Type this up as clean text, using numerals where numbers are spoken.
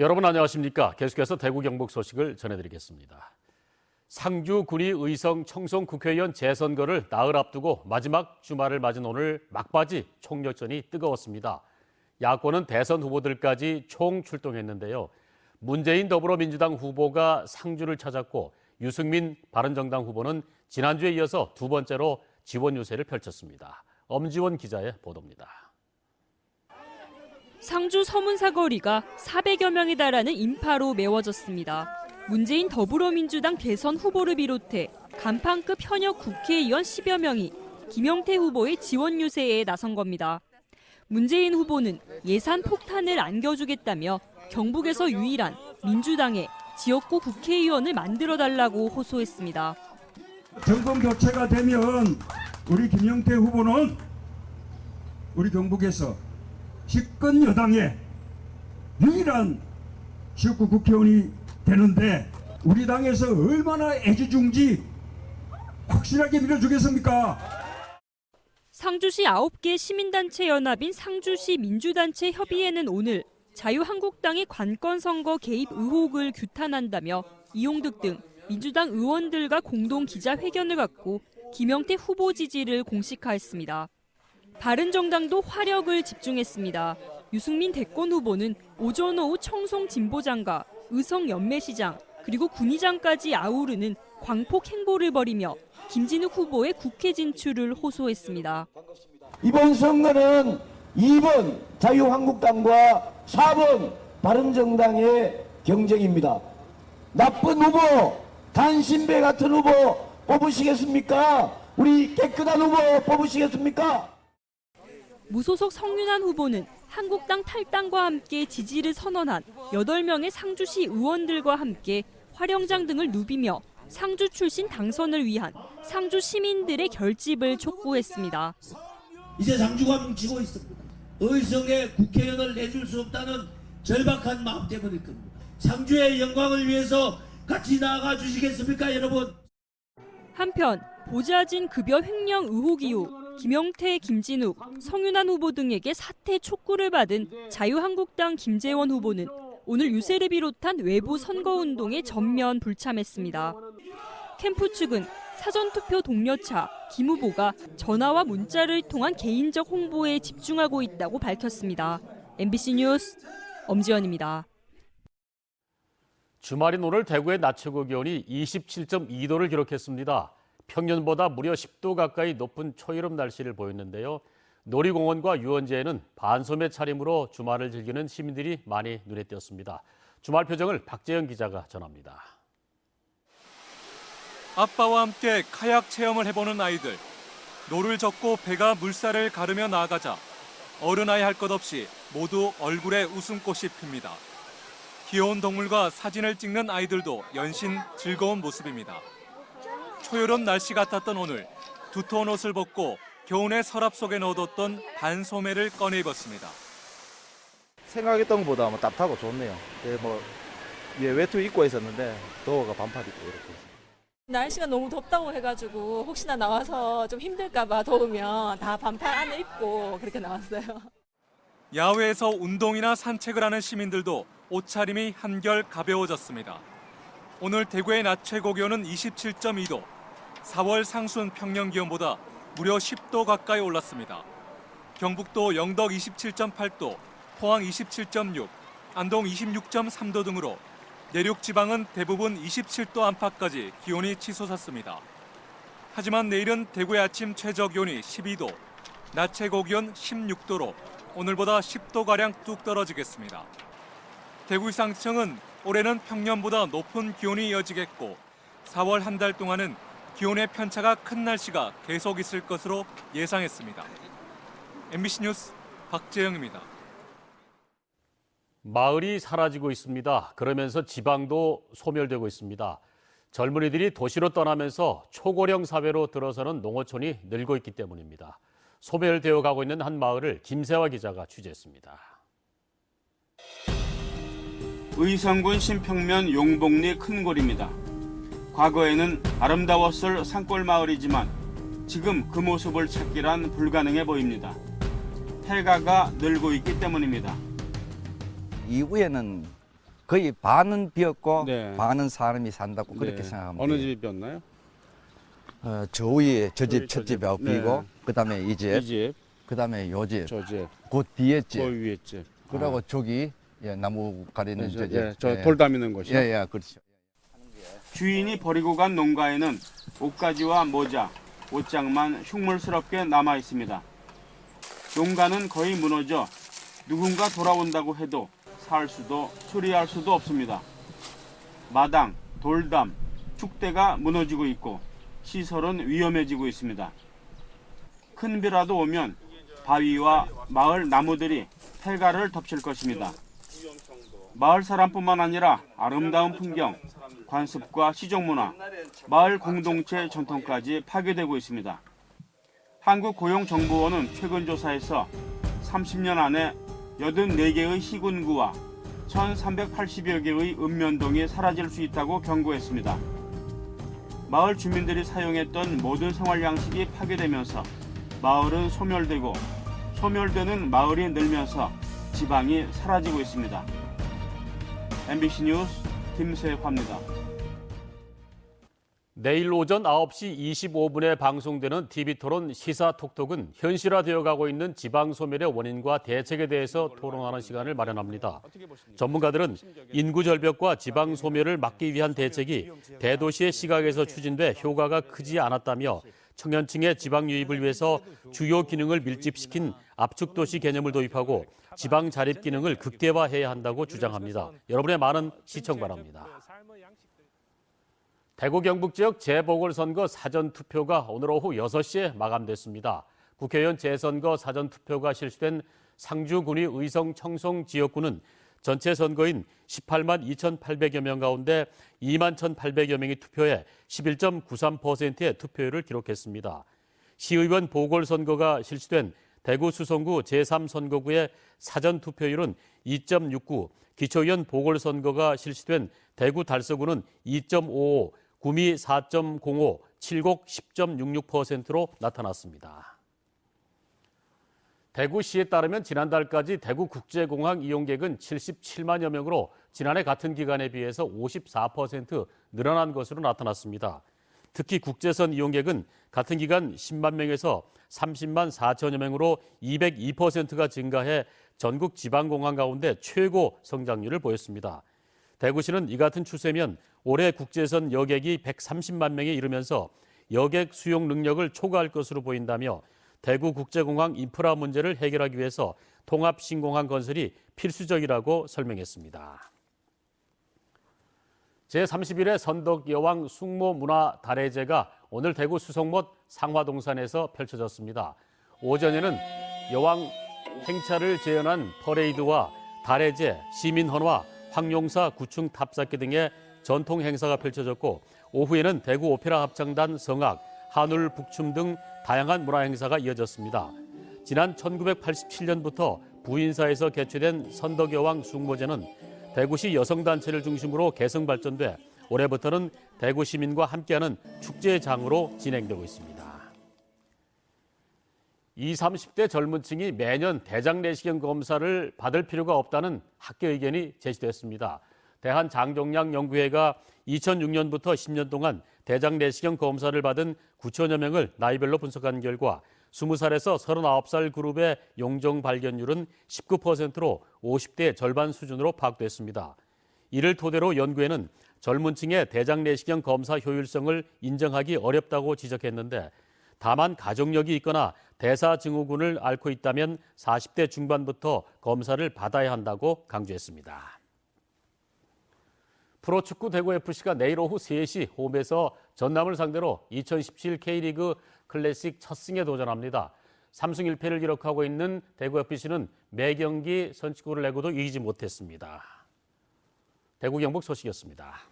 여러분 안녕하십니까? 계속해서 대구 경북 소식을 전해드리겠습니다. 상주 군의의성 청송 국회의원 재선거를 나흘 앞두고 마지막 주말을 맞은 오늘 막바지 총력전이 뜨거웠습니다. 야권은 대선 후보들까지 총출동했는데요. 문재인 더불어민주당 후보가 상주를 찾았고 유승민 바른정당 후보는 지난주에 이어서 두 번째로 지원 유세를 펼쳤습니다. 엄지원 기자의 보도입니다. 상주 서문사 거리가 400여 명에 달하는 인파로 메워졌습니다. 문재인 더불어민주당 대선 후보를 비롯해 간판급 현역 국회의원 10여 명이 김영태 후보의 지원 유세에 나선 겁니다. 문재인 후보는 예산 폭탄을 안겨주겠다며 경북에서 유일한 민주당의 지역구 국회의원을 만들어달라고 호소했습니다. 정권 교체가 되면 우리 김영태 후보는 우리 경북에서 집권 여당의 유일한 지역구 국회의원이 되는데 우리 당에서 얼마나 애지중지 확실하게 밀어주겠습니까? 상주시 9개 시민단체 연합인 상주시 민주단체 협의회는 오늘 자유한국당의 관건선거 개입 의혹을 규탄한다며 이용득 등 민주당 의원들과 공동 기자회견을 갖고 김영태 후보 지지를 공식화했습니다. 바른정당도 화력을 집중했습니다. 유승민 대권 후보는 오전 오후 청송 진보장과 의성 연매시장 그리고 군의장까지 아우르는 광폭 행보를 벌이며 김진욱 후보의 국회 진출을 호소했습니다. 이번 선거는 2번 자유한국당과 4번 바른정당의 경쟁입니다. 나쁜 후보, 단신배 같은 후보 뽑으시겠습니까? 우리 깨끗한 후보 뽑으시겠습니까? 무소속 성윤환 후보는 한국당 탈당과 함께 지지를 선언한 8명의 상주시 의원들과 함께 화령장 등을 누비며 상주 출신 당선을 위한 상주 시민들의 결집을 촉구했습니다. 이제 상주가 뭉치고 있습니다. 의성에 국회의원을 내줄 수 없다는 절박한 마음 때문일 겁니다. 상주의 영광을 위해서 같이 나아가 주시겠습니까, 여러분? 한편 보좌진 급여 횡령 의혹 이후 김영태, 김진욱, 성윤환 후보 등에게 사퇴 촉구를 받은 자유한국당 김재원 후보는 오늘 유세를 비롯한 외부 선거운동에 전면 불참했습니다. 캠프 측은 사전투표 동료차 김 후보가 전화와 문자를 통한 개인적 홍보에 집중하고 있다고 밝혔습니다. MBC 뉴스 엄지연입니다. 주말인 오늘 대구의 낮 최고 기온이 27.2도를 기록했습니다. 평년보다 무려 10도 가까이 높은 초여름 날씨를 보였는데요. 놀이공원과 유원지에는 반소매 차림으로 주말을 즐기는 시민들이 많이 눈에 띄었습니다. 주말 표정을 박재영 기자가 전합니다. 아빠와 함께 카약 체험을 해보는 아이들. 노를 젓고 배가 물살을 가르며 나아가자 어른아이 할 것 없이 모두 얼굴에 웃음꽃이 핍니다. 귀여운 동물과 사진을 찍는 아이들도 연신 즐거운 모습입니다. 초여름 날씨 같았던 오늘 두터운 옷을 벗고 겨우내 서랍 속에 넣어뒀던 반소매를 꺼내 입었습니다. 생각했던 것보다 따뜻하고 좋네요. 위에 외투 입고 있었는데 더워가 반팔 입고 이렇게. 날씨가 너무 덥다고 해가지고 혹시나 나와서 좀 힘들까 봐 더우면 다 반팔 안에 입고 그렇게 나왔어요. 야외에서 운동이나 산책을 하는 시민들도 옷차림이 한결 가벼워졌습니다. 오늘 대구의 낮 최고 기온은 27.2도, 4월 상순 평년 기온보다 무려 10도 가까이 올랐습니다. 경북도 영덕 27.8도, 포항 27.6, 안동 26.3도 등으로 내륙 지방은 대부분 27도 안팎까지 기온이 치솟았습니다. 하지만 내일은 대구의 아침 최저 기온이 12도, 낮 최고 기온 16도로 오늘보다 10도가량 뚝 떨어지겠습니다. 대구기상청은 올해는 평년보다 높은 기온이 이어지겠고 4월 한 달 동안은 기온의 편차가 큰 날씨가 계속 있을 것으로 예상했습니다. MBC 뉴스 박재영입니다. 마을이 사라지고 있습니다. 그러면서 지방도 소멸되고 있습니다. 젊은이들이 도시로 떠나면서 초고령 사회로 들어서는 농어촌이 늘고 있기 때문입니다. 소멸되어 가고 있는 한 마을을 김세화 기자가 취재했습니다. 의성군 신평면 용복리 큰골입니다. 과거에는 아름다웠을 산골 마을이지만 지금 그 모습을 찾기란 불가능해 보입니다. 폐가가 늘고 있기 때문입니다. 이후에는 거의 반은 비었고 네. 반은 사람이 산다고 그렇게 네. 생각하면 어느 돼요. 집이 비었나요? 저 위에 저 집, 저 첫 집. 집이 네. 비고 그다음에 이 집, 이 집, 그다음에 요 집, 저 집, 그 뒤에 그 집, 위에 집. 그리고 저기 나무 가리는 저 집. 예, 저 돌 담는 곳이요. 예, 그렇죠. 주인이 버리고 간 농가에는 옷가지와 모자, 옷장만 흉물스럽게 남아 있습니다. 농가는 거의 무너져 누군가 돌아온다고 해도 살 수도 수리할 수도 없습니다. 마당, 돌담, 축대가 무너지고 있고 시설은 위험해지고 있습니다. 큰 비라도 오면 바위와 마을 나무들이 폐가를 덮칠 것입니다. 마을 사람뿐만 아니라 아름다운 풍경, 관습과 시종문화, 마을 공동체 전통까지 파괴되고 있습니다. 한국고용정보원은 최근 조사에서 30년 안에 84개의 시군구와 1380여 개의 읍면동이 사라질 수 있다고 경고했습니다. 마을 주민들이 사용했던 모든 생활 양식이 파괴되면서 마을은 소멸되고 소멸되는 마을이 늘면서 지방이 사라지고 있습니다. MBC 뉴스 김세화입니다. 내일 오전 9시 25분에 방송되는 TV토론 시사톡톡은 현실화되어 가고 있는 지방소멸의 원인과 대책에 대해서 토론하는 시간을 마련합니다. 전문가들은 인구 절벽과 지방소멸을 막기 위한 대책이 대도시의 시각에서 추진돼 효과가 크지 않았다며 청년층의 지방 유입을 위해서 주요 기능을 밀집시킨 압축도시 개념을 도입하고 지방 자립 기능을 극대화해야 한다고 주장합니다. 여러분의 많은 시청 바랍니다. 대구 경북 지역 재보궐선거 사전투표가 오늘 오후 6시에 마감됐습니다. 국회의원 재선거 사전투표가 실시된 상주군위 의성 청송 지역구는 전체 선거인 18만 2,800여 명 가운데 2만 1,800여 명이 투표해 11.93%의 투표율을 기록했습니다. 시의원 보궐선거가 실시된 대구 수성구 제3선거구의 사전투표율은 2.69, 기초의원 보궐선거가 실시된 대구 달서구는 2.55, 구미 4.05, 칠곡 10.66%로 나타났습니다. 대구시에 따르면 지난달까지 대구국제공항 이용객은 77만여 명으로 지난해 같은 기간에 비해서 54% 늘어난 것으로 나타났습니다. 특히 국제선 이용객은 같은 기간 10만 명에서 30만 4천여 명으로 202%가 증가해 전국 지방공항 가운데 최고 성장률을 보였습니다. 대구시는 이 같은 추세면 올해 국제선 여객이 130만 명에 이르면서 여객 수용 능력을 초과할 것으로 보인다며 대구국제공항 인프라 문제를 해결하기 위해서 통합신공항 건설이 필수적이라고 설명했습니다. 제31회 선덕여왕 숭모문화달해제가 오늘 대구 수성못 상화동산에서 펼쳐졌습니다. 오전에는 여왕 행차를 재현한 퍼레이드와 달해제, 시민헌화, 황룡사 구충 탑쌓기 등의 전통 행사가 펼쳐졌고 오후에는 대구 오페라 합창단 성악, 한울 북춤 등 다양한 문화 행사가 이어졌습니다. 지난 1987년부터 부인사에서 개최된 선덕여왕 숭모제는 대구시 여성단체를 중심으로 개성 발전돼 올해부터는 대구 시민과 함께하는 축제장으로 진행되고 있습니다. 20, 30대 젊은 층이 매년 대장 내시경 검사를 받을 필요가 없다는 학계 의견이 제시됐습니다. 대한장종양연구회가 2006년부터 10년 동안 대장 내시경 검사를 받은 9천여 명을 나이별로 분석한 결과 20살에서 39살 그룹의 용종 발견율은 19%로 50대 절반 수준으로 파악됐습니다. 이를 토대로 연구회는 젊은 층의 대장 내시경 검사 효율성을 인정하기 어렵다고 지적했는데 다만 가족력이 있거나 대사증후군을 앓고 있다면 40대 중반부터 검사를 받아야 한다고 강조했습니다. 프로축구 대구FC가 내일 오후 3시 홈에서 전남을 상대로 2017 K리그 클래식 첫 승에 도전합니다. 3승 1패를 기록하고 있는 대구FC는 매 경기 선취골을 내고도 이기지 못했습니다. 대구 경북 소식이었습니다.